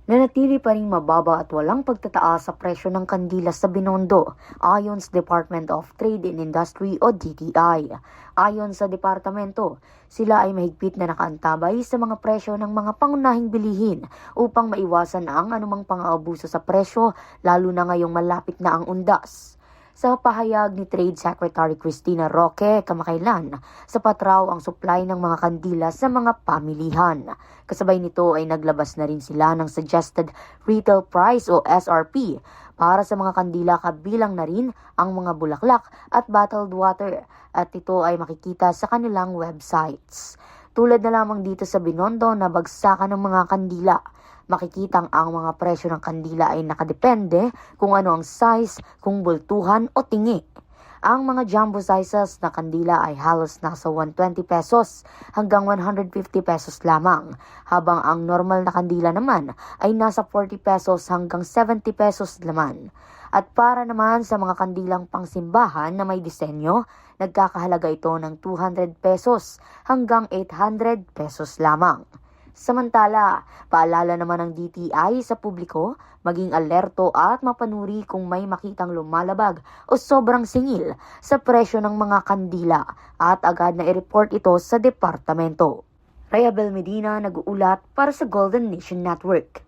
Nanatili pa ring mababa at walang pagtataas sa presyo ng kandila sa Binondo, ayon sa Department of Trade and Industry o DTI. Ayon sa departamento, sila ay mahigpit na nakaantabay sa mga presyo ng mga pangunahing bilihin upang maiwasan ang anumang pang-aabuso sa presyo, lalo na ngayong malapit na ang undas. Sa pahayag ni Trade Secretary Cristina Roque kamakailan, sapat raw ang supply ng mga kandila sa mga pamilihan. Kasabay nito ay naglabas na rin sila ng Suggested Retail Price o SRP para sa mga kandila, kabilang na rin ang mga bulaklak at bottled water, at ito ay makikita sa kanilang websites. Tulad na lamang dito sa Binondo na bagsakan ng mga kandila. Makikitang ang mga presyo ng kandila ay nakadepende kung ano ang size, kung bultuhan o tingi. Ang mga jumbo sizes na kandila ay halos nasa 120 pesos hanggang 150 pesos lamang, habang ang normal na kandila naman ay nasa 40 pesos hanggang 70 pesos naman. At para naman sa mga kandilang pangsimbahan na may disenyo, nagkakahalaga ito ng 200 pesos hanggang 800 pesos lamang. Samantala, paalala naman ng DTI sa publiko, maging alerto at mapanuri kung may makitang lumalabag o sobrang singil sa presyo ng mga kandila at agad na i-report ito sa departamento. Rayabel Medina, nag-uulat para sa Golden Nation Network.